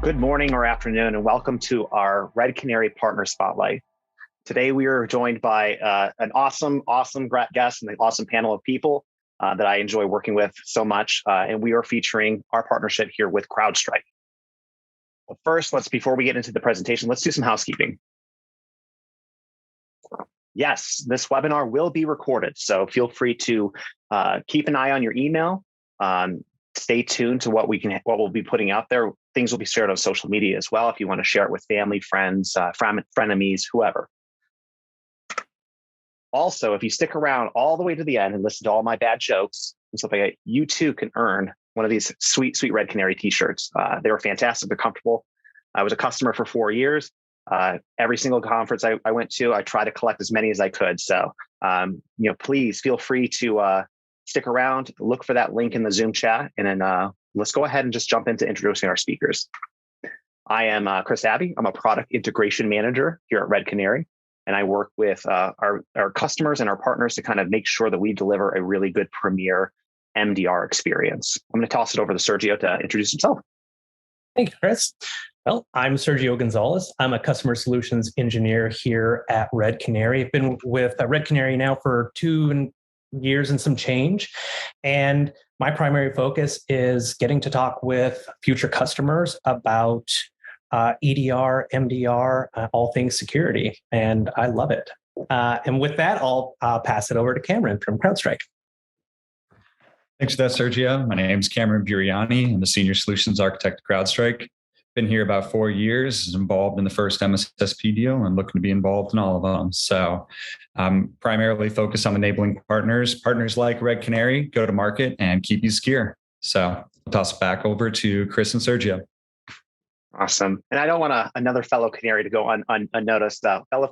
Good morning or afternoon, and welcome to our Red Canary Partner Spotlight. Today, we are joined by an awesome guest and an awesome panel of people that I enjoy working with so much. And we are featuring our partnership here with CrowdStrike. But first, before we get into the presentation, let's do some housekeeping. Yes, this webinar will be recorded, so feel free to keep an eye on your email. Stay tuned to what we'll be putting out there. Things will be shared on social media as well if you want to share it with family, friends, frenemies, whoever. Also, if you stick around all the way to the end and listen to all my bad jokes and stuff like that, you too can earn one of these sweet Red Canary t-shirts. They were fantastic. They're comfortable. I was a customer for 4 years. Every single conference I went to, I tried to collect as many as I could. So, please feel free to stick around, look for that link in the Zoom chat, and then let's go ahead and just jump into introducing our speakers. I am Chris Abbey. I'm a product integration manager here at Red Canary, and I work with our customers and our partners to kind of make sure that we deliver a really good premier MDR experience. I'm going to toss it over to Sergio to introduce himself. Thank you, Chris. Well, I'm Sergio Gonzalez. I'm a customer solutions engineer here at Red Canary. I've been with Red Canary now for 2 years and some change. And my primary focus is getting to talk with future customers about EDR, MDR, all things security. And I love it. And with that, I'll pass it over to Cameron from CrowdStrike. Thanks for that, Sergio. My name is Cameron Buriani. I'm the Senior Solutions Architect at CrowdStrike. Been here about 4 years, involved in the first MSSP deal and looking to be involved in all of them. So I'm primarily focused on enabling partners like Red Canary, go to market and keep you secure. So I'll toss it back over to Chris and Sergio. Awesome. And I don't want another fellow Canary to go unnoticed. Fellow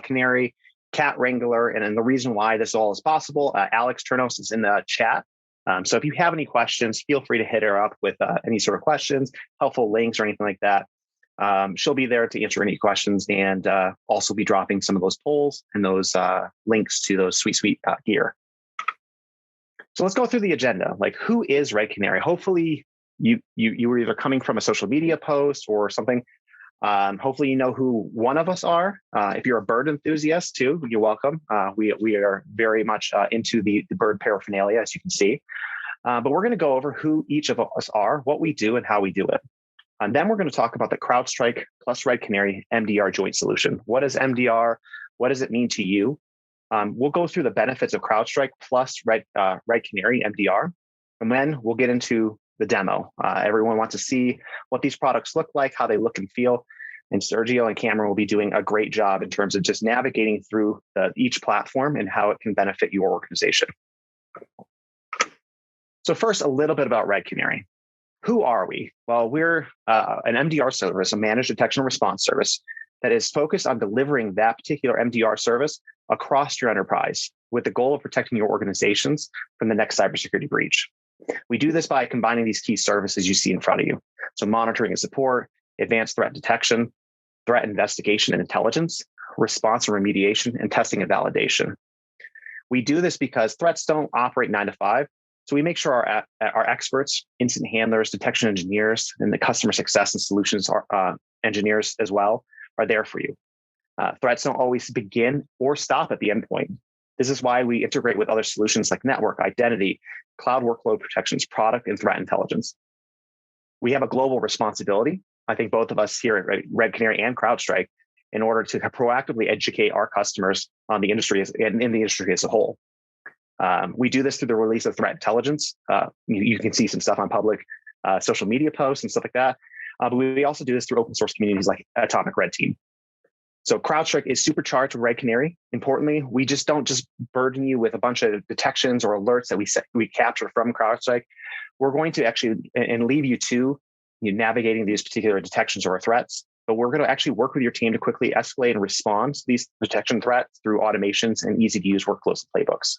Canary, Cat Wrangler, and then the reason why this all is possible, Alex Turnos is in the chat. So if you have any questions, feel free to hit her up with any sort of questions, helpful links or anything like that. She'll be there to answer any questions and also be dropping some of those polls and those links to those sweet gear. So let's go through the agenda. Like, who is Red Canary? Hopefully you were either coming from a social media post or something. Hopefully you know who one of us are. If you're a bird enthusiast too, you're welcome. We are very much into the bird paraphernalia, as you can see. But we're going to go over who each of us are, what we do, and how we do it. And then we're going to talk about the CrowdStrike plus Red Canary MDR joint solution. What is MDR? What does it mean to you? We'll go through the benefits of CrowdStrike plus Red Canary MDR, and then we'll get into the demo. Everyone wants to see what these products look like, how they look and feel. And Sergio and Cameron will be doing a great job in terms of just navigating through each platform and how it can benefit your organization. So first, a little bit about Red Canary. Who are we? Well, we're an MDR service, a managed detection and response service that is focused on delivering that particular MDR service across your enterprise with the goal of protecting your organizations from the next cybersecurity breach. We do this by combining these key services you see in front of you. So monitoring and support, advanced threat detection, threat investigation and intelligence, response and remediation, and testing and validation. We do this because threats don't operate 9 to 5. So we make sure our experts, incident handlers, detection engineers, and the customer success and solutions engineers as well are there for you. Threats don't always begin or stop at the endpoint. This is why we integrate with other solutions like network, identity, cloud workload protections, product, and threat intelligence. We have a global responsibility, I think both of us here at Red Canary and CrowdStrike, in order to proactively educate our customers on the industry and in the industry as a whole. We do this through the release of threat intelligence. You can see some stuff on public social media posts and stuff like that. But we also do this through open source communities like Atomic Red Team. So CrowdStrike is supercharged with Red Canary. Importantly, we just don't burden you with a bunch of detections or alerts that we capture from CrowdStrike. We're going to actually and leave you to navigating these particular detections or threats. But we're going to actually work with your team to quickly escalate and respond to these detection threats through automations and easy to use workflows and playbooks.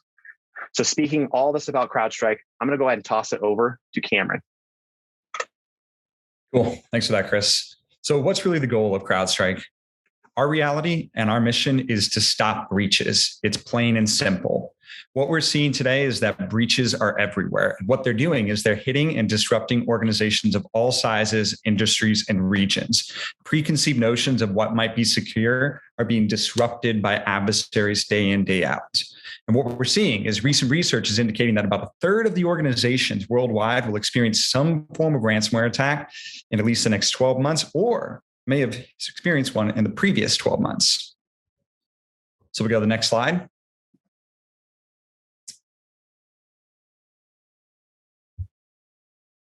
So speaking all this about CrowdStrike, I'm going to go ahead and toss it over to Cameron. Cool. Thanks for that, Chris. So what's really the goal of CrowdStrike? Our reality and our mission is to stop breaches. It's plain and simple. What we're seeing today is that breaches are everywhere. What they're doing is they're hitting and disrupting organizations of all sizes, industries, and regions. Preconceived notions of what might be secure are being disrupted by adversaries day in, day out. And what we're seeing is recent research is indicating that about a third of the organizations worldwide will experience some form of ransomware attack in at least the next 12 months, or may have experienced one in the previous 12 months. So we go to the next slide.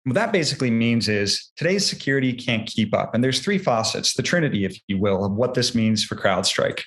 What that basically means is today's security can't keep up. And there's three faucets, the trinity, if you will, of what this means for CrowdStrike.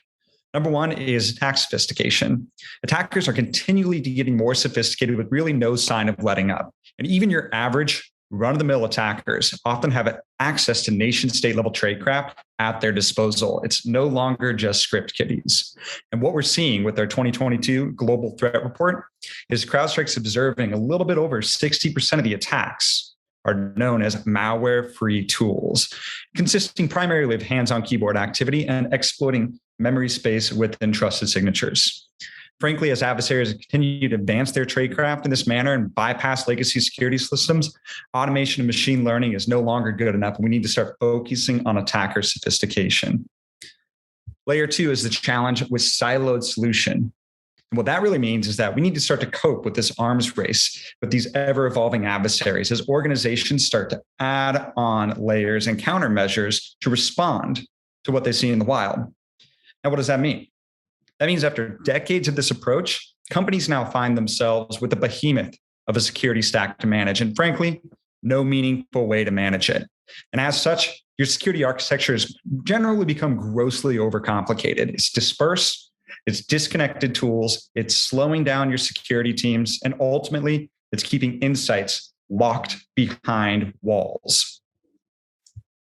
Number one is attack sophistication. Attackers are continually getting more sophisticated with really no sign of letting up. And even your average run-of-the-mill attackers often have access to nation-state level tradecraft at their disposal. It's no longer just script kiddies. And what we're seeing with our 2022 Global Threat Report is CrowdStrike's observing a little bit over 60% of the attacks are known as malware-free tools, consisting primarily of hands-on keyboard activity and exploiting memory space within trusted signatures. Frankly, as adversaries continue to advance their tradecraft in this manner and bypass legacy security systems, automation and machine learning is no longer good enough. We need to start focusing on attacker sophistication. Layer two is the challenge with siloed solution. And what that really means is that we need to start to cope with this arms race with these ever-evolving adversaries as organizations start to add on layers and countermeasures to respond to what they see in the wild. Now, what does that mean? That means after decades of this approach, companies now find themselves with a behemoth of a security stack to manage, and frankly, no meaningful way to manage it. And as such, your security architecture has generally become grossly overcomplicated. It's dispersed, it's disconnected tools, it's slowing down your security teams, and ultimately, it's keeping insights locked behind walls.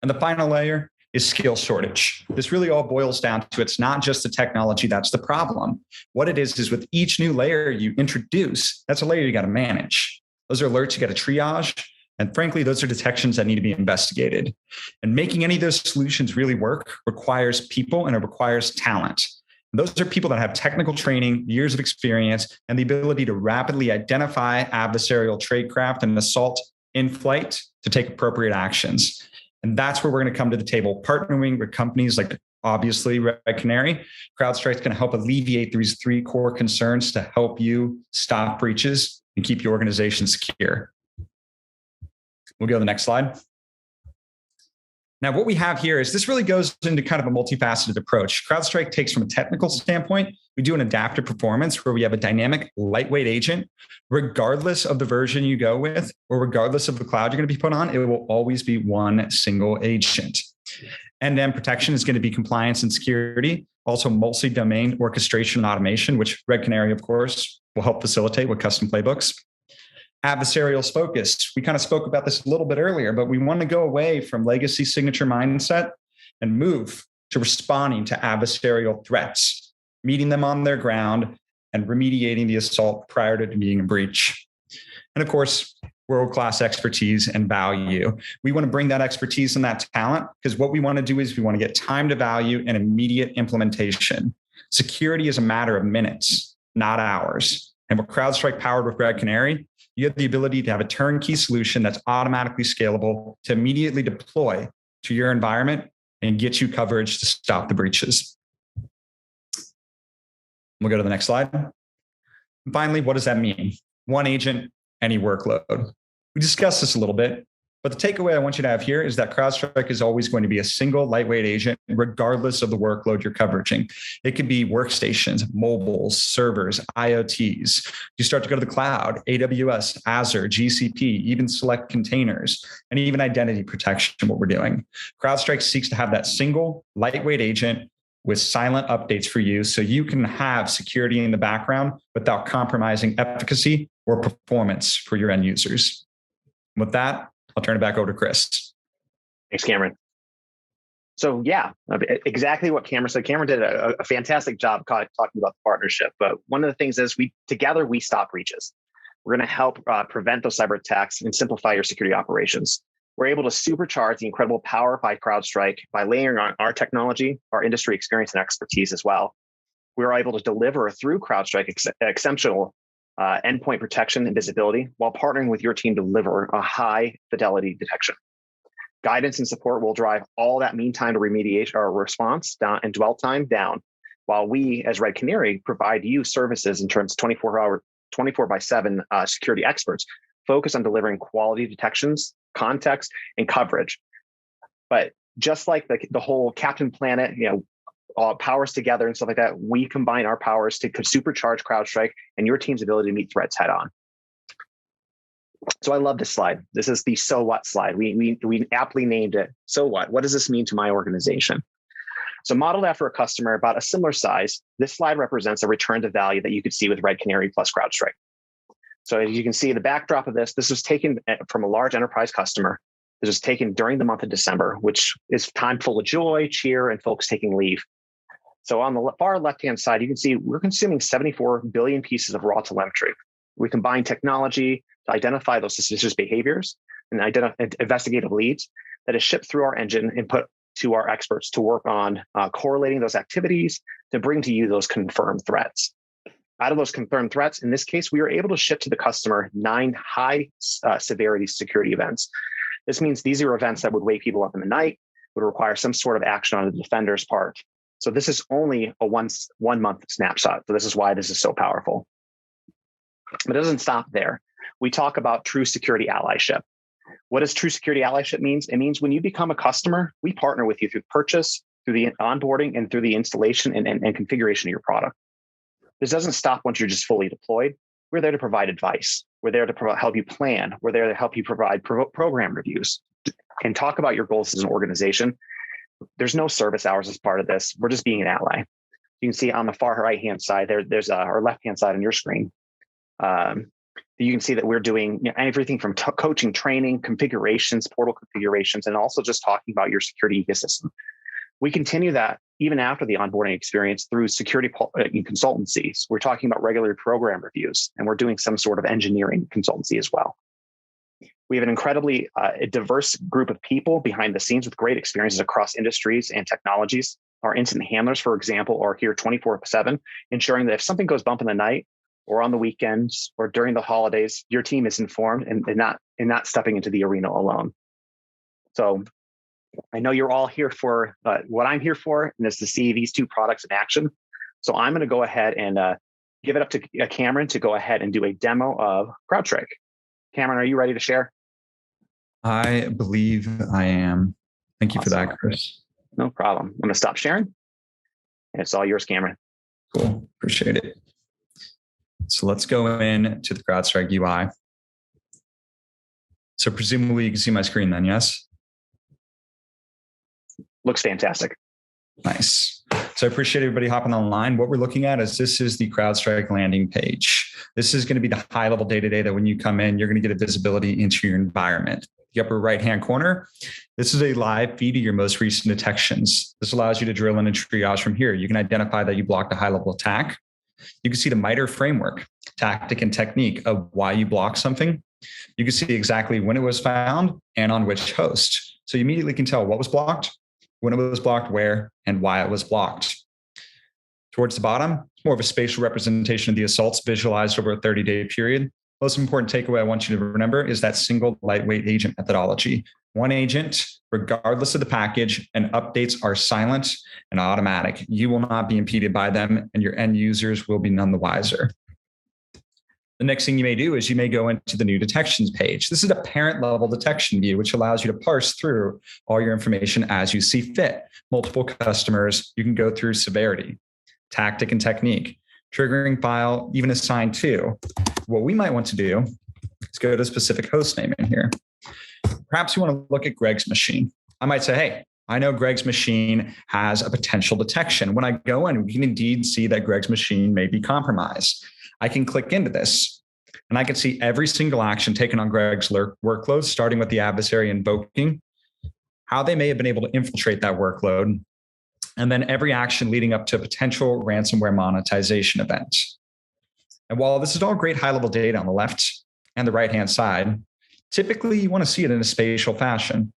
And the final layer is skill shortage. This really all boils down to it's not just the technology that's the problem. What it is with each new layer you introduce, that's a layer you got to manage. Those are alerts you got to triage. And frankly, those are detections that need to be investigated. And making any of those solutions really work requires people and it requires talent. And those are people that have technical training, years of experience, and the ability to rapidly identify adversarial tradecraft and assault in flight to take appropriate actions. And that's where we're going to come to the table, partnering with companies like, obviously, Red Canary. CrowdStrike's going to help alleviate these three core concerns to help you stop breaches and keep your organization secure. We'll go to the next slide. Now, what we have here is this really goes into kind of a multifaceted approach. CrowdStrike takes from a technical standpoint, we do an adaptive performance where we have a dynamic, lightweight agent. Regardless of the version you go with, or regardless of the cloud you're going to be put on, it will always be one single agent. End-to-end protection is going to be compliance and security, also multi-domain orchestration and automation, which Red Canary, of course, will help facilitate with custom playbooks. Adversarial focus. We kind of spoke about this a little bit earlier, but we want to go away from legacy signature mindset and move to responding to adversarial threats, meeting them on their ground and remediating the assault prior to being a breach. And of course, world-class expertise and value. We want to bring that expertise and that talent because what we want to do is we want to get time to value and immediate implementation. Security is a matter of minutes, not hours. And with CrowdStrike powered with Red Canary, you have the ability to have a turnkey solution that's automatically scalable to immediately deploy to your environment and get you coverage to stop the breaches. We'll go to the next slide. And finally, what does that mean? One agent, any workload. We discussed this a little bit, but the takeaway I want you to have here is that CrowdStrike is always going to be a single lightweight agent, regardless of the workload you're covering. It could be workstations, mobiles, servers, IoTs. You start to go to the cloud, AWS, Azure, GCP, even select containers, and even identity protection, what we're doing. CrowdStrike seeks to have that single lightweight agent with silent updates for you so you can have security in the background without compromising efficacy or performance for your end users. With that, I'll turn it back over to Chris. Thanks, Cameron. So yeah, exactly what Cameron said. Cameron did a fantastic job talking about the partnership. But one of the things is together we stop breaches. We're going to help prevent those cyber attacks and simplify your security operations. We're able to supercharge the incredible power by CrowdStrike by layering on our technology, our industry experience and expertise as well. We are able to deliver through CrowdStrike exceptional endpoint protection and visibility while partnering with your team to deliver a high fidelity detection. Guidance and support will drive all that mean time to remediation or response down and dwell time down, while we as Red Canary provide you services in terms of 24/7 security experts focus on delivering quality detections, context, and coverage. But just like the whole Captain Planet, all powers together and stuff like that, we combine our powers to supercharge CrowdStrike and your team's ability to meet threats head on. So I love this slide. This is the so what slide. We aptly named it so what. What does this mean to my organization? So modeled after a customer about a similar size, this slide represents a return to value that you could see with Red Canary plus CrowdStrike. So as you can see, the backdrop of this was taken from a large enterprise customer. This was taken during the month of December, which is time full of joy, cheer, and folks taking leave. So on the far left-hand side, you can see we're consuming 74 billion pieces of raw telemetry. We combine technology to identify those suspicious behaviors and investigative leads that is shipped through our engine and put to our experts to work on correlating those activities to bring to you those confirmed threats. Out of those confirmed threats, in this case, we were able to ship to the customer 9 high severity security events. This means these are events that would wake people up in the night, would require some sort of action on the defender's part. So this is only a one month snapshot. So this is why this is so powerful. But it doesn't stop there. We talk about true security allyship. What does true security allyship means? It means when you become a customer, we partner with you through purchase, through the onboarding, and through the installation and configuration of your product. This doesn't stop once you're just fully deployed. We're there to provide advice. We're there to help you plan. We're there to help you provide program reviews and talk about your goals as an organization. There's no service hours as part of this. We're just being an ally. You can see on the far right-hand side, there's our left-hand side on your screen. You can see that we're doing everything from coaching, training, configurations, portal configurations, and also just talking about your security ecosystem. We continue that even after the onboarding experience through security consultancies. We're talking about regular program reviews, and we're doing some sort of engineering consultancy as well. We have an incredibly diverse group of people behind the scenes with great experiences across industries and technologies. Our incident handlers, for example, are here 24/7, ensuring that if something goes bump in the night or on the weekends or during the holidays, your team is informed and not stepping into the arena alone. So I know you're all here for what I'm here for, and is to see these two products in action. So I'm going to go ahead and give it up to Cameron to go ahead and do a demo of CrowdStrike. Cameron, are you ready to share? I believe I am. Thank you for that, Chris. No problem. I'm going to stop sharing. And it's all yours, Cameron. Cool. Appreciate it. So let's go into the CrowdStrike UI. So presumably you can see my screen then, yes? Looks fantastic. Nice. So I appreciate everybody hopping online. What we're looking at is this is the CrowdStrike landing page. This is going to be the high level day-to-day that when you come in, you're going to get a visibility into your environment. The upper right-hand corner, this is a live feed of your most recent detections. This allows you to drill in and triage from here. You can identify that you blocked a high-level attack. You can see the MITRE framework, tactic and technique of why you blocked something. You can see exactly when it was found and on which host. So you immediately can tell what was blocked, when it was blocked, where, and why it was blocked. Towards the bottom, more of a spatial representation of the assaults visualized over a 30-day period. Most important takeaway I want you to remember is that single lightweight agent methodology. One agent, regardless of the package, and updates are silent and automatic. You will not be impeded by them, and your end users will be none the wiser. The next thing you may do is you may go into the new detections page. This is a parent level detection view, which allows you to parse through all your information as you see fit. Multiple customers, you can go through severity, tactic and technique, triggering file, even assigned to. What we might want to do is go to a specific host name in here. Perhaps you want to look at Greg's machine. I might say, hey, I know Greg's machine has a potential detection. When I go in, we can indeed see that Greg's machine may be compromised. I can click into this and I can see every single action taken on Greg's workload, starting with the adversary invoking, how they may have been able to infiltrate that workload, and then every action leading up to a potential ransomware monetization event. And while this is all great high-level data on the left and the right-hand side, Typically, you want to see it in a spatial fashion.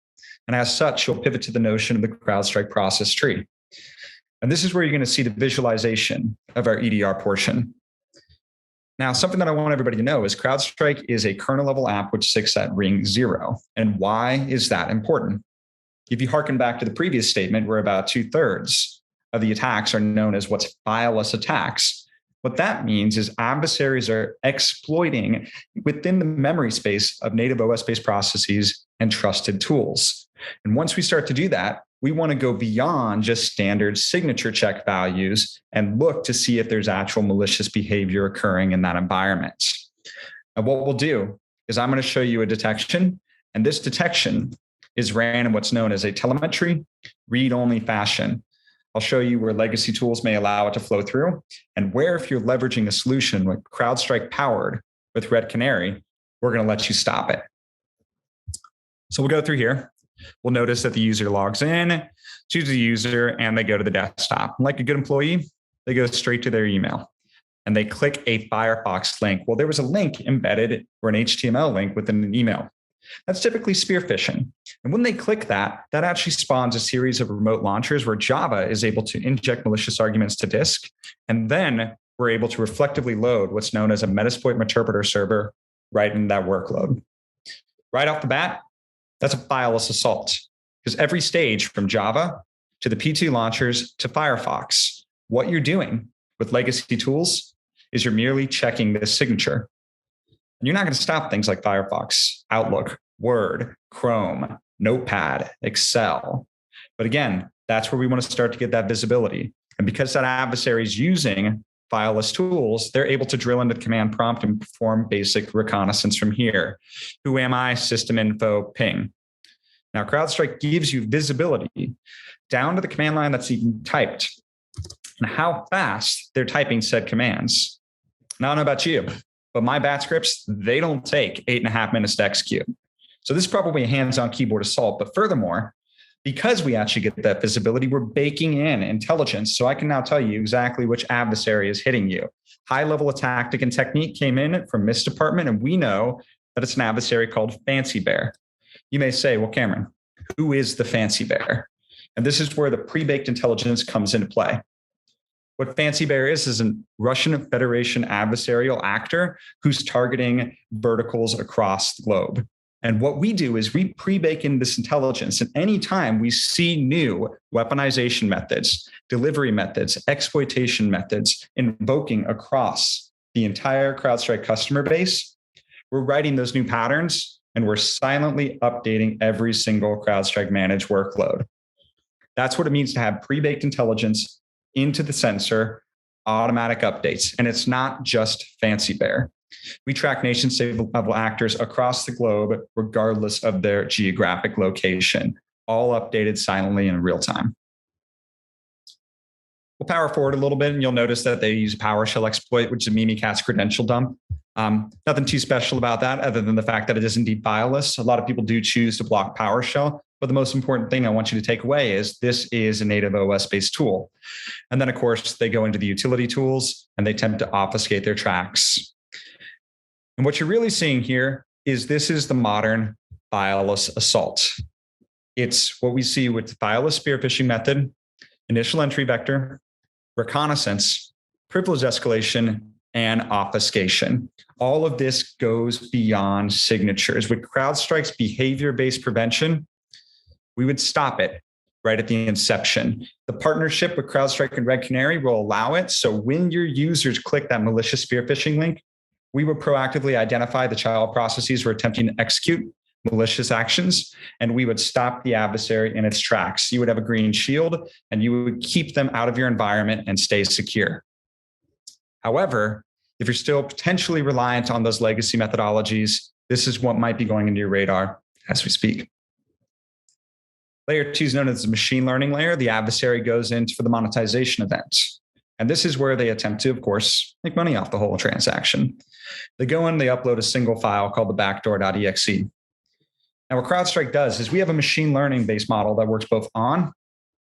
And as such, you'll pivot to the notion of the CrowdStrike process tree. And this is where you're going to see the visualization of our EDR portion. Now, something that I want everybody to know is CrowdStrike is a kernel level app which sits at ring 0. And why is that important? If you hearken back to the previous statement, where about 2/3 of the attacks are known as what's fileless attacks. What that means is adversaries are exploiting within the memory space of native OS-based processes and trusted tools. And once we start to do that, we want to go beyond just standard signature check values and look to see if there's actual malicious behavior occurring in that environment. And what we'll do is I'm going to show you a detection, and this detection is ran in what's known as a telemetry read-only fashion. I'll show you where legacy tools may allow it to flow through, and where, if you're leveraging a solution like CrowdStrike powered with Red Canary, we're going to let you stop it. So we'll go through here. We'll notice that the user logs in, chooses the user, and they go to the desktop. Like a good employee, they go straight to their email and they click a Firefox link. Well, there was a link embedded or an HTML link within an email. That's typically spear phishing. And when they click that, that actually spawns a series of remote launchers where Java is able to inject malicious arguments to disk. And then we're able to reflectively load what's known as a Metasploit interpreter server right in that workload. Right off the bat, that's a fileless assault, because every stage from Java to the P2 launchers to Firefox, what you're doing with legacy tools is you're merely checking this signature. And you're not going to stop things like Firefox, Outlook, Word, Chrome, Notepad, Excel. But again, that's where we want to start to get that visibility. And because that adversary is using fileless tools, they're able to drill into the command prompt and perform basic reconnaissance from here. Who am I? System info, ping. Now, CrowdStrike gives you visibility down to the command line that's even typed and how fast they're typing said commands. Now, I don't know about you, but my bat scripts, they don't take 8.5 minutes to execute. So this is probably a hands-on keyboard assault. But furthermore, because we actually get that visibility, we're baking in intelligence. So I can now tell you exactly which adversary is hitting you. High level of tactic and technique came in from Mist Department, and we know that it's an adversary called Fancy Bear. You may say, well, Cameron, who is the Fancy Bear? And this is where the pre-baked intelligence comes into play. What Fancy Bear is a Russian Federation adversarial actor who's targeting verticals across the globe. And what we do is we pre-bake in this intelligence. And anytime we see new weaponization methods, delivery methods, exploitation methods invoking across the entire CrowdStrike customer base, we're writing those new patterns and we're silently updating every single CrowdStrike managed workload. That's what it means to have pre-baked intelligence into the sensor, automatic updates. And it's not just Fancy Bear. We track nation-state level actors across the globe, regardless of their geographic location, all updated silently in real time. We'll power forward a little bit, and you'll notice that they use a PowerShell exploit, which is a Mimikatz credential dump. Nothing too special about that, other than the fact that it is indeed fileless. A lot of people do choose to block PowerShell, but the most important thing I want you to take away is this is a native OS-based tool. And then, of course, they go into the utility tools, and they attempt to obfuscate their tracks. And what you're really seeing here is this is the modern fileless assault. It's what we see with the fileless spear phishing method, initial entry vector, reconnaissance, privilege escalation, and obfuscation. All of this goes beyond signatures. With CrowdStrike's behavior-based prevention, we would stop it right at the inception. The partnership with CrowdStrike and Red Canary will allow it. So when your users click that malicious spear phishing link, we would proactively identify the child processes we're attempting to execute malicious actions, and we would stop the adversary in its tracks. You would have a green shield, and you would keep them out of your environment and stay secure. However, if you're still potentially reliant on those legacy methodologies, this is what might be going into your radar as we speak. Layer 2 is known as the machine learning layer. The adversary goes in for the monetization events. And this is where they attempt to, of course, make money off the whole transaction. They go in, they upload a single file called the backdoor.exe. Now, what CrowdStrike does is we have a machine learning based model that works both on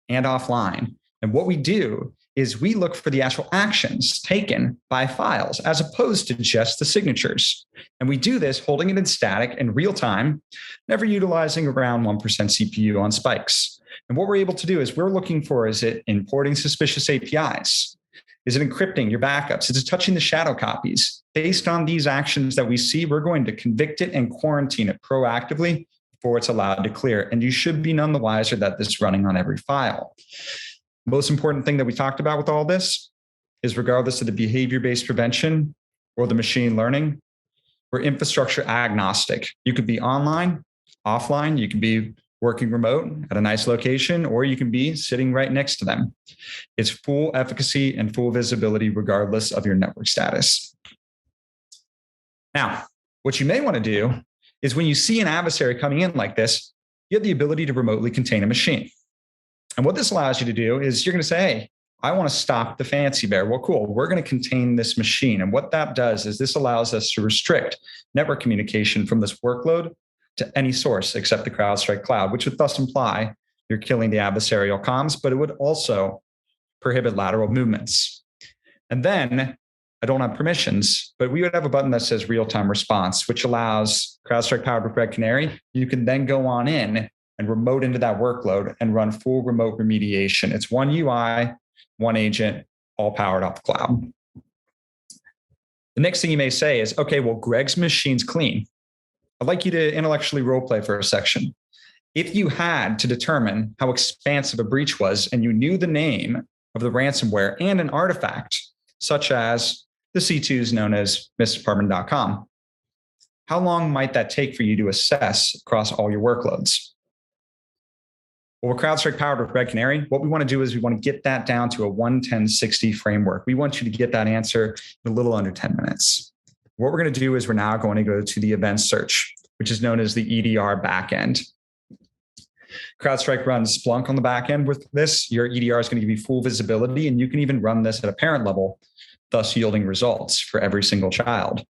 and offline. And what we do is we look for the actual actions taken by files as opposed to just the signatures. And we do this holding it in static in real time, never utilizing around 1% CPU on spikes. And what we're able to do is we're looking for, is it importing suspicious APIs? Is it encrypting your backups? Is it touching the shadow copies? Based on these actions that we see, we're going to convict it and quarantine it proactively before it's allowed to clear. And you should be none the wiser that this is running on every file. Most important thing that we talked about with all this is regardless of the behavior-based prevention or the machine learning, we're infrastructure agnostic. You could be online, offline, you could be working remote at a nice location, or you can be sitting right next to them. It's full efficacy and full visibility regardless of your network status. Now, what you may want to do is when you see an adversary coming in like this, you have the ability to remotely contain a machine. And what this allows you to do is you're going to say, hey, I want to stop the fancy bear. Well, cool. We're going to contain this machine. And what that does is this allows us to restrict network communication from this workload to any source except the CrowdStrike cloud, which would thus imply you're killing the adversarial comms, but it would also prohibit lateral movements. And then I don't have permissions, but we would have a button that says real-time response, which allows CrowdStrike powered with Red Canary. You can then go on in and remote into that workload and run full remote remediation. It's one UI, one agent, all powered off the cloud. The next thing you may say is, okay, well, Greg's machine's clean. I'd like you to intellectually role play for a section. If you had to determine how expansive a breach was and you knew the name of the ransomware and an artifact, such as the C2s known as mistdepartment.com, how long might that take for you to assess across all your workloads? Well, with CrowdStrike powered with Red Canary, what we want to do is we want to get that down to a 11060 framework. We want you to get that answer in a little under 10 minutes. What we're going to do is we're now going to go to the event search, which is known as the EDR backend. CrowdStrike runs Splunk on the backend with this. Your EDR is going to give you full visibility, and you can even run this at a parent level, thus yielding results for every single child.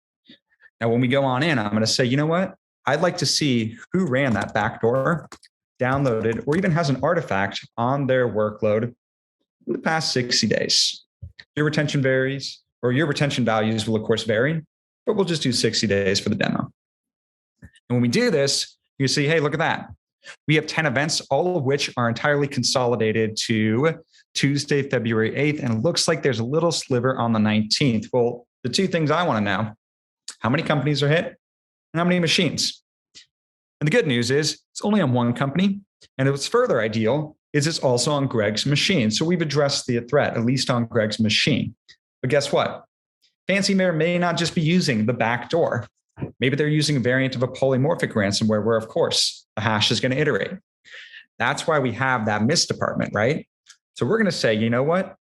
Now, when we go on in, I'm going to say, you know what? I'd like to see who ran that backdoor, downloaded, or even has an artifact on their workload in the past 60 days. Your retention varies, or your retention values will, of course, vary, but we'll just do 60 days for the demo. And when we do this, you see, hey, look at that. We have 10 events, all of which are entirely consolidated to Tuesday, February 8th. And it looks like there's a little sliver on the 19th. Well, the two things I want to know, how many companies are hit and how many machines? And the good news is it's only on one company. And what's further ideal is it's also on Greg's machine. So we've addressed the threat, at least on Greg's machine. But guess what? Fancy Bear may not just be using the back door. Maybe they're using a variant of a polymorphic ransomware where, of course, the hash is going to iterate. That's why we have that MIST department, right? So we're going to say, you know what?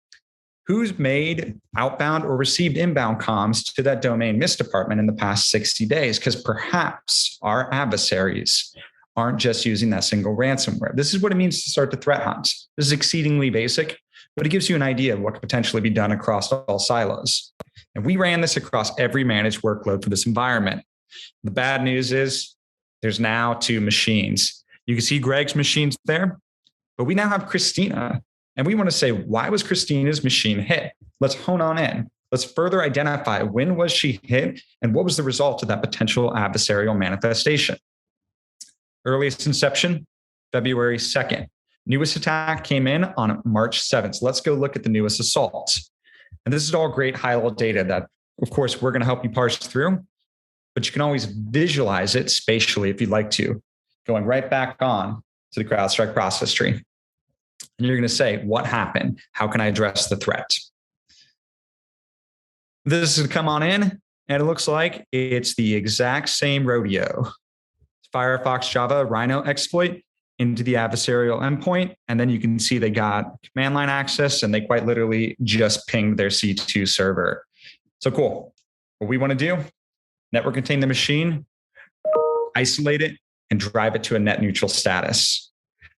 Who's made outbound or received inbound comms to that domain MIST department in the past 60 days? Because perhaps our adversaries aren't just using that single ransomware. This is what it means to start the threat hunt. This is exceedingly basic, but it gives you an idea of what could potentially be done across all silos. And we ran this across every managed workload for this environment. The bad news is there's now 2 machines. You can see Greg's machines there, but we now have Christina. And we want to say, why was Christina's machine hit? Let's hone on in. Let's further identify when was she hit and what was the result of that potential adversarial manifestation. Earliest inception, February 2nd. Newest attack came in on March 7th. So let's go look at the newest assaults. And this is all great high-level data that, of course, we're going to help you parse through, but you can always visualize it spatially if you'd like to, going right back on to the CrowdStrike process tree. And you're going to say, what happened? How can I address the threat? This is come on in, and it looks like it's the exact same rodeo. Firefox Java Rhino exploit into the adversarial endpoint. And then you can see they got command line access and they quite literally just pinged their C2 server. So cool. What we want to do, network contain the machine, isolate it, and drive it to a net neutral status.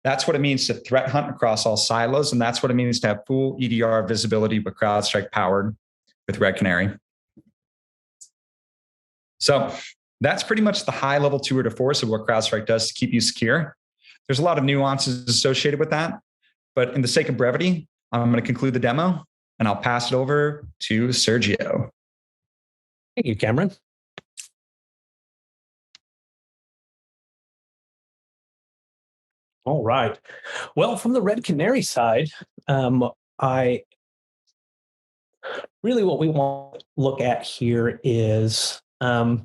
That's what it means to threat hunt across all silos. And that's what it means to have full EDR visibility with CrowdStrike powered with Red Canary. So that's pretty much the high level tour de force of what CrowdStrike does to keep you secure. There's a lot of nuances associated with that, but in the sake of brevity, I'm going to conclude the demo and I'll pass it over to Sergio. Thank you, Cameron. All right. Well, from the Red Canary side, I really what we want to look at here is a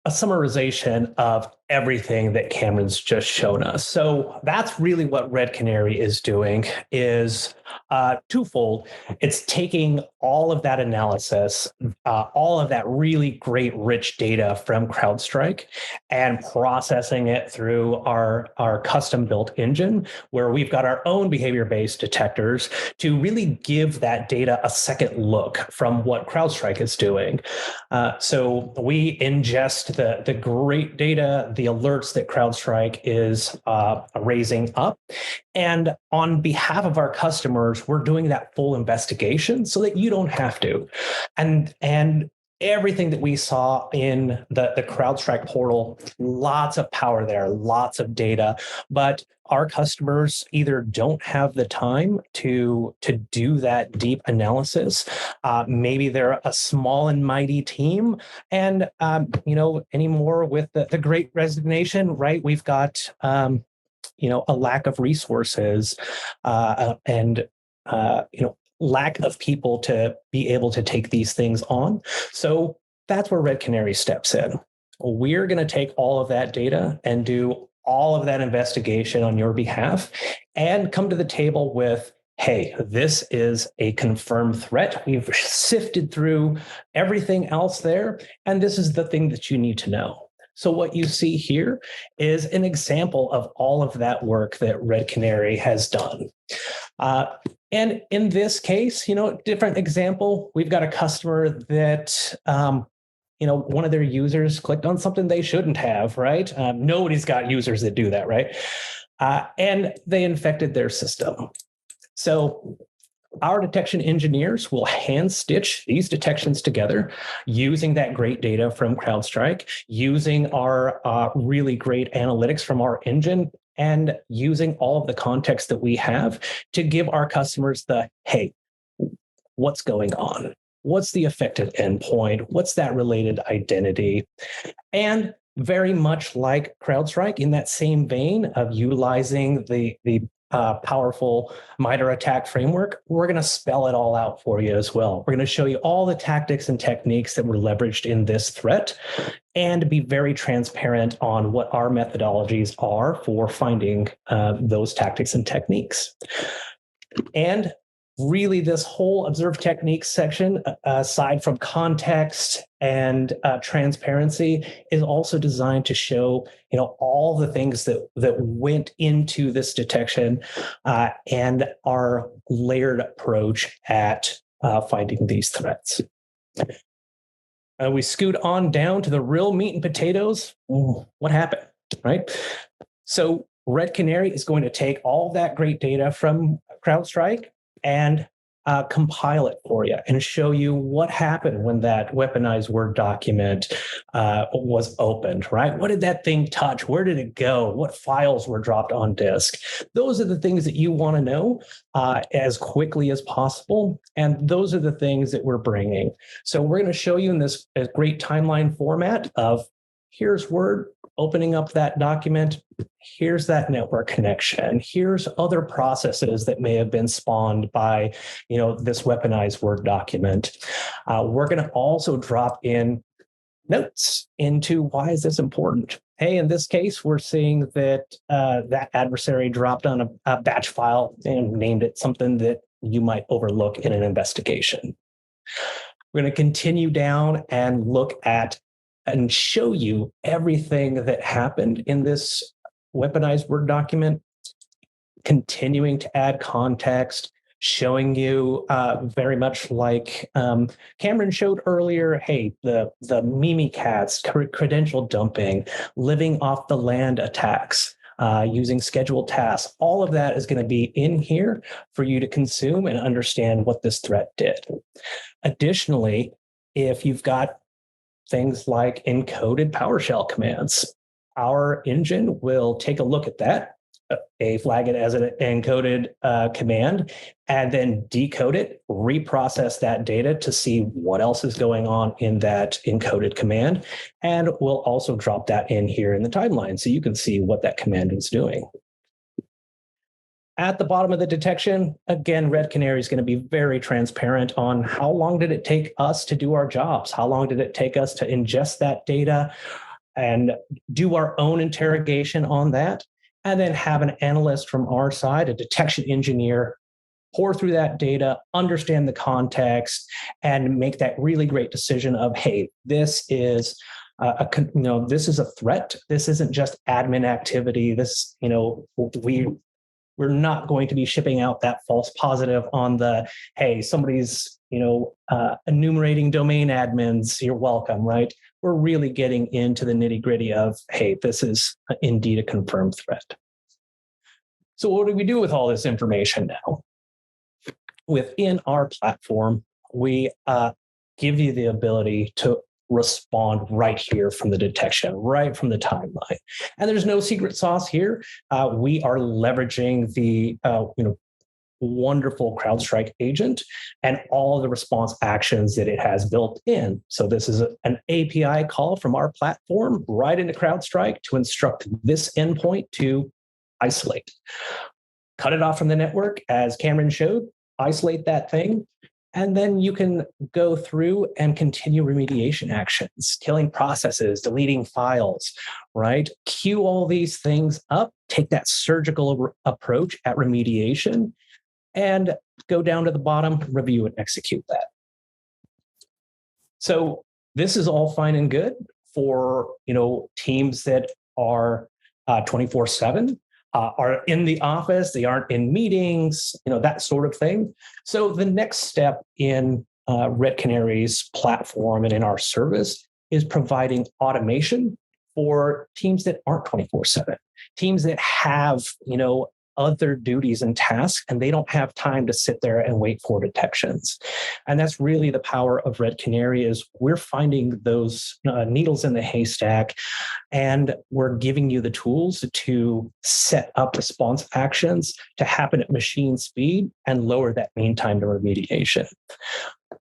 summarization of everything that Cameron's just shown us. So that's really what Red Canary is doing, is twofold. It's taking all of that analysis, all of that really great rich data from CrowdStrike, and processing it through our custom built engine, where we've got our own behavior-based detectors to really give that data a second look from what CrowdStrike is doing. So we ingest the great data, the alerts that CrowdStrike is raising up. And on behalf of our customers, we're doing that full investigation so that you don't have to. And everything that we saw in the CrowdStrike portal, lots of power there, lots of data, but our customers either don't have the time to do that deep analysis. Maybe they're a small and mighty team, and anymore with the Great Resignation, right? We've got a lack of resources and lack of people to be able to take these things on. So that's where Red Canary steps in. We're going to take all of that data and do all of that investigation on your behalf and come to the table with, hey, this is a confirmed threat. We've sifted through everything else there, and this is the thing that you need to know. So what you see here is an example of all of that work that Red Canary has done. And in this case, different example, we've got a customer that, one of their users clicked on something they shouldn't have, right? Nobody's got users that do that, right? And they infected their system. So our detection engineers will hand stitch these detections together using that great data from CrowdStrike, using our really great analytics from our engine, and using all of the context that we have to give our customers hey, what's going on? What's the affected endpoint? What's that related identity? And very much like CrowdStrike, in that same vein of utilizing the powerful MITRE ATT&CK framework, we're going to spell it all out for you as well. We're going to show you all the tactics and techniques that were leveraged in this threat and be very transparent on what our methodologies are for finding those tactics and techniques. And really, this whole observe techniques section, aside from context and transparency, is also designed to show, all the things that went into this detection and our layered approach at finding these threats. We scoot on down to the real meat and potatoes. What happened, right? So Red Canary is going to take all that great data from CrowdStrike and compile it for you and show you what happened when that weaponized Word document was opened, right? What did that thing touch? Where did it go? What files were dropped on disk? Those are the things that you want to know as quickly as possible. And those are the things that we're bringing. So we're going to show you in this great timeline format of here's Word, opening up that document, here's that network connection, here's other processes that may have been spawned by, this weaponized Word document. We're going to also drop in notes into why is this important. Hey, in this case, we're seeing that that adversary dropped on a batch file and named it something that you might overlook in an investigation. We're going to continue down and look at and show you everything that happened in this weaponized Word document, continuing to add context, showing you very much like Cameron showed earlier, hey, the Mimikatz, credential dumping, living off the land attacks, using scheduled tasks. All of that is going to be in here for you to consume and understand what this threat did. Additionally, if you've got things like encoded PowerShell commands, our engine will take a look at that, flag it as an encoded command, and then decode it, reprocess that data to see what else is going on in that encoded command. And we'll also drop that in here in the timeline so you can see what that command is doing. At the bottom of the detection, again, Red Canary is going to be very transparent on how long did it take us to do our jobs? How long did it take us to ingest that data and do our own interrogation on that? And then have an analyst from our side, a detection engineer, pour through that data, understand the context, and make that really great decision of, hey, this is this is a threat. This isn't just admin activity. This, we're not going to be shipping out that false positive on the, hey, somebody's, enumerating domain admins, you're welcome, right? We're really getting into the nitty gritty of, hey, this is indeed a confirmed threat. So what do we do with all this information now? Within our platform, we give you the ability to respond right here from the detection, right from the timeline. And there's no secret sauce here. We are leveraging the wonderful CrowdStrike agent and all of the response actions that it has built in. So this is an API call from our platform right into CrowdStrike to instruct this endpoint to isolate. Cut it off from the network, as Cameron showed, isolate that thing, and then you can go through and continue remediation actions, killing processes, deleting files, right? Queue all these things up, take that surgical approach at remediation, and go down to the bottom, review and execute that. So this is all fine and good for teams that are 24/7. Are in the office, they aren't in meetings, that sort of thing. So the next step in Red Canary's platform and in our service is providing automation for teams that aren't 24/7, teams that have, other duties and tasks, and they don't have time to sit there and wait for detections. And that's really the power of Red Canary, is we're finding those needles in the haystack, and we're giving you the tools to set up response actions to happen at machine speed and lower that mean time to remediation.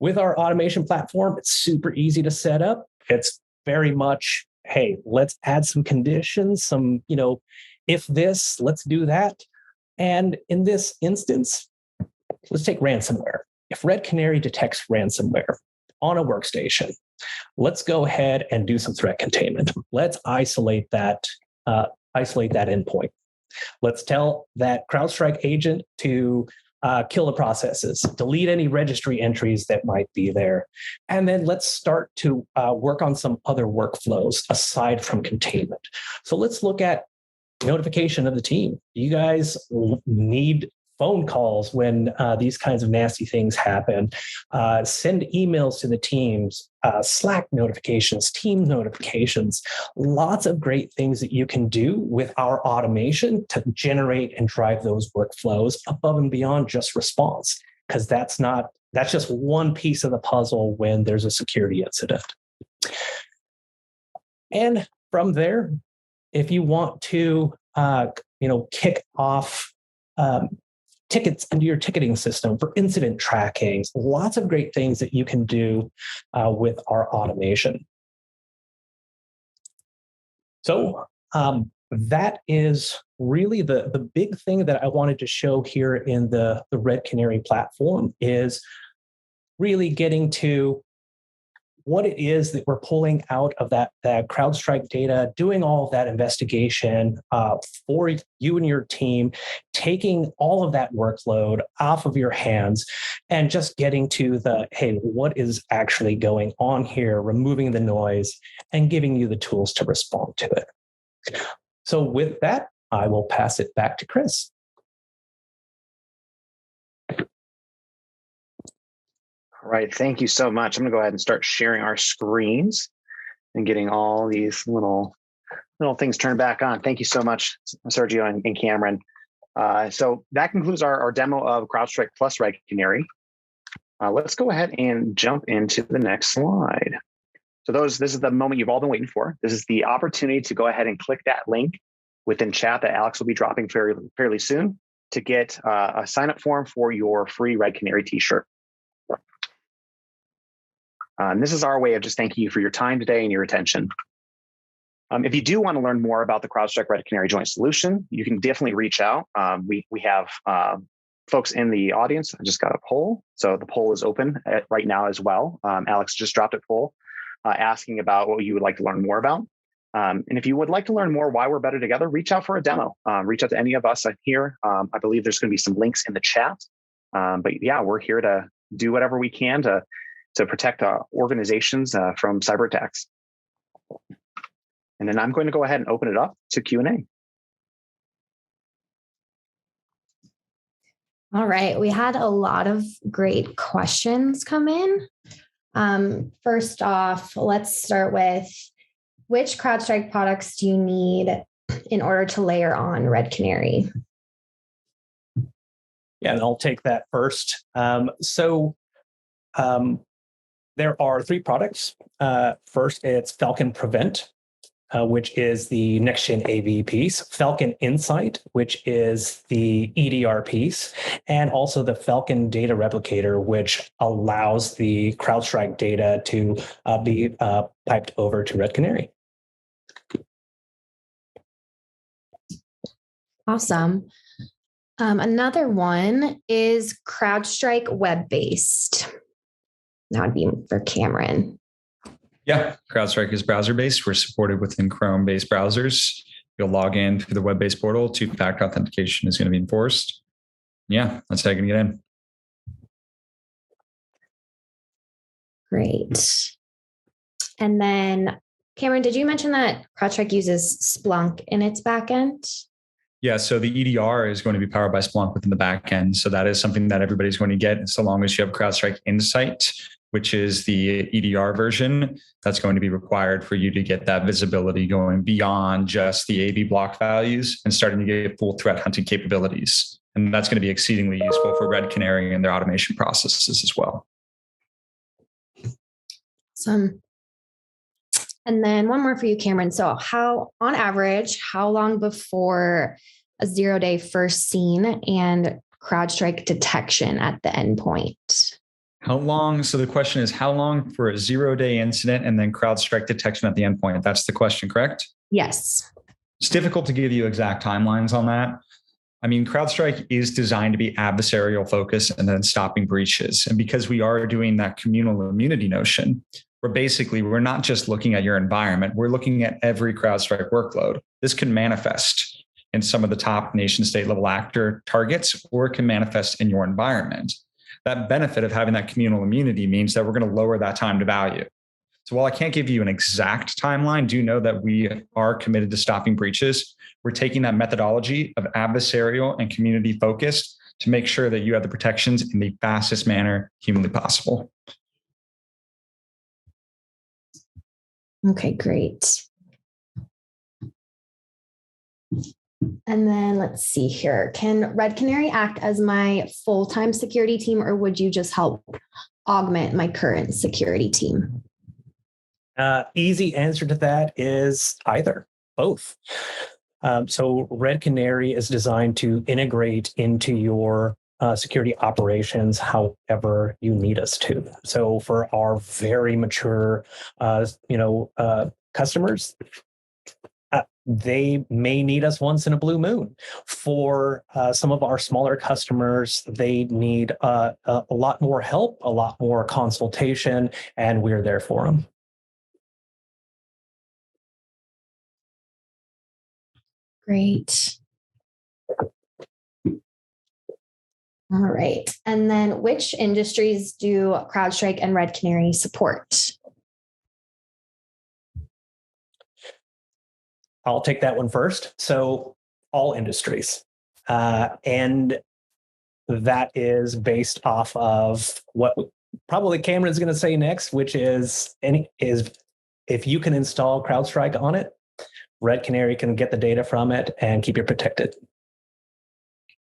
With our automation platform, it's super easy to set up. It's very much, hey, let's add some conditions, some, if this, let's do that. And in this instance, let's take ransomware. If Red Canary detects ransomware on a workstation, let's go ahead and do some threat containment. Let's isolate that endpoint. Let's tell that CrowdStrike agent to kill the processes, delete any registry entries that might be there. And then let's start to work on some other workflows aside from containment. So let's look at notification of the team. You guys need phone calls when these kinds of nasty things happen. Send emails to the teams, Slack notifications, team notifications, lots of great things that you can do with our automation to generate and drive those workflows above and beyond just response, because that's just one piece of the puzzle when there's a security incident. And from there, if you want to, kick off tickets into your ticketing system for incident tracking, lots of great things that you can do with our automation. So that is really the big thing that I wanted to show here in the Red Canary platform, is really getting to what it is that we're pulling out of that CrowdStrike data, doing all of that investigation for you and your team, taking all of that workload off of your hands, and just getting to the, hey, what is actually going on here, removing the noise, and giving you the tools to respond to it. So with that, I will pass it back to Chris. All right, thank you so much. I'm going to go ahead and start sharing our screens and getting all these little things turned back on. Thank you so much, Sergio and Cameron. So that concludes our demo of CrowdStrike plus Red Canary. Let's go ahead and jump into the next slide. So this is the moment you've all been waiting for. This is the opportunity to go ahead and click that link within chat that Alex will be dropping fairly soon to get a sign-up form for your free Red Canary t-shirt. This is our way of just thanking you for your time today and your attention. If you do want to learn more about the CrowdStrike Red Canary Joint Solution, you can definitely reach out. We have folks in the audience. I just got a poll. So the poll is open right now as well. Alex just dropped a poll asking about what you would like to learn more about. And if you would like to learn more why we're better together, reach out for a demo. Reach out to any of us here. I believe there's going to be some links in the chat. But yeah, we're here to do whatever we can to protect organizations from cyber attacks. And then I'm going to go ahead and open it up to Q&A. All right, we had a lot of great questions come in. First off, let's start with, which CrowdStrike products do you need in order to layer on Red Canary? Yeah, and I'll take that first. There are 3 products. First, it's Falcon Prevent, which is the next-gen AV piece, Falcon Insight, which is the EDR piece, and also the Falcon Data Replicator, which allows the CrowdStrike data to be piped over to Red Canary. Awesome. Another one is CrowdStrike Web-based. That would be for Cameron. Yeah, CrowdStrike is browser-based. We're supported within Chrome-based browsers. You'll log in through the web-based portal. 2-factor authentication is going to be enforced. Yeah, that's how you can get in. Great. And then, Cameron, did you mention that CrowdStrike uses Splunk in its backend? Yeah, so the EDR is going to be powered by Splunk within the backend. So that is something that everybody's going to get so long as you have CrowdStrike Insight, which is the EDR version. That's going to be required for you to get that visibility going beyond just the AV block values and starting to get full threat hunting capabilities. And that's going to be exceedingly useful for Red Canary and their automation processes as well. Awesome. And then one more for you, Cameron. So on average, how long before a 0-day first seen and CrowdStrike detection at the endpoint? How long? So the question is, how long for a 0-day incident and then CrowdStrike detection at the endpoint? That's the question, correct? Yes. It's difficult to give you exact timelines on that. I mean, CrowdStrike is designed to be adversarial focused and then stopping breaches. And because we are doing that communal immunity notion, we're not just looking at your environment, we're looking at every CrowdStrike workload. This can manifest in some of the top nation state level actor targets, or it can manifest in your environment. That benefit of having that communal immunity means that we're going to lower that time to value. So while I can't give you an exact timeline, do know that we are committed to stopping breaches. We're taking that methodology of adversarial and community focused to make sure that you have the protections in the fastest manner humanly possible. Okay, great. And then let's see here. Can Red Canary act as my full-time security team, or would you just help augment my current security team? Easy answer to that is either, both. So Red Canary is designed to integrate into your security operations however you need us to. So for our very mature, customers, they may need us once in a blue moon. For some of our smaller customers, they need a lot more help, a lot more consultation, and we're there for them. Great. All right. And then which industries do CrowdStrike and Red Canary support? I'll take that one first. So all industries. And that is based off of what probably Cameron's going to say next, which is if you can install CrowdStrike on it, Red Canary can get the data from it and keep you protected.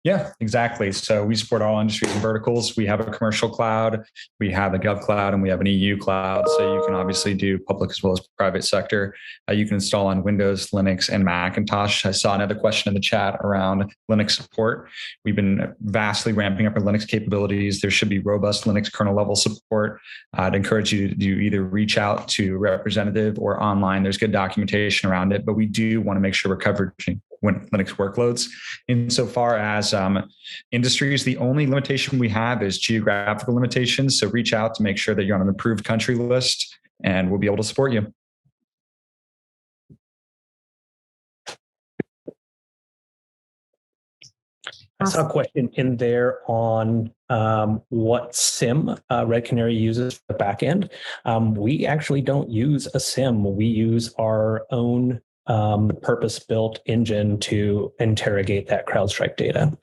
Yeah, exactly. So we support all industries and verticals. We have a commercial cloud, we have a gov cloud, and we have an EU cloud. So you can obviously do public as well as private sector. You can install on Windows, Linux, and Macintosh. I saw another question in the chat around Linux support. We've been vastly ramping up our Linux capabilities. There should be robust Linux kernel level support. I'd encourage you to either reach out to a representative or online. There's good documentation around it, but we do want to make sure we're covering Linux workloads. Insofar as industries, the only limitation we have is geographical limitations. So reach out to make sure that you're on an approved country list, and we'll be able to support you. I saw a question in there on what SIM Red Canary uses for the backend. We actually don't use a SIM. We use our own purpose-built engine to interrogate that CrowdStrike data.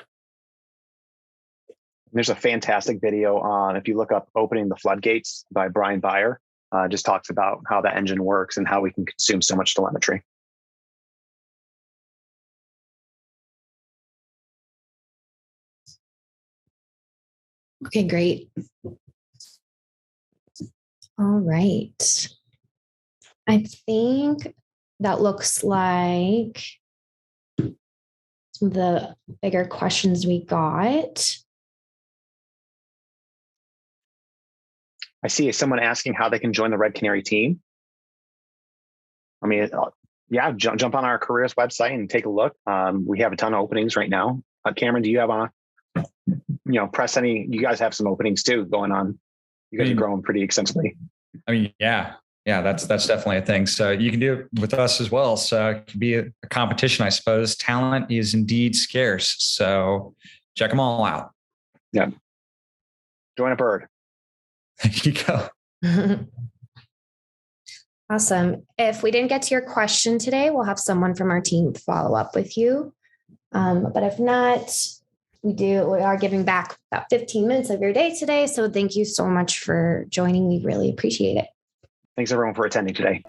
There's a fantastic video on, if you look up Opening the Floodgates by Brian Beyer, just talks about how that engine works and how we can consume so much telemetry. Okay, great. All right. I think that looks like some of the bigger questions we got. I see someone asking how they can join the Red Canary team. I mean, yeah, jump on our careers website and take a look. We have a ton of openings right now. Cameron, do you have press any? You guys have some openings too going on. You guys are growing pretty extensively. I mean, yeah, that's definitely a thing. So you can do it with us as well. So it can be a competition, I suppose. Talent is indeed scarce. So check them all out. Yeah. Join a bird. There you go. Awesome. If we didn't get to your question today, we'll have someone from our team follow up with you. But if not, we are giving back about 15 minutes of your day today. So thank you so much for joining. We really appreciate it. Thanks everyone for attending today.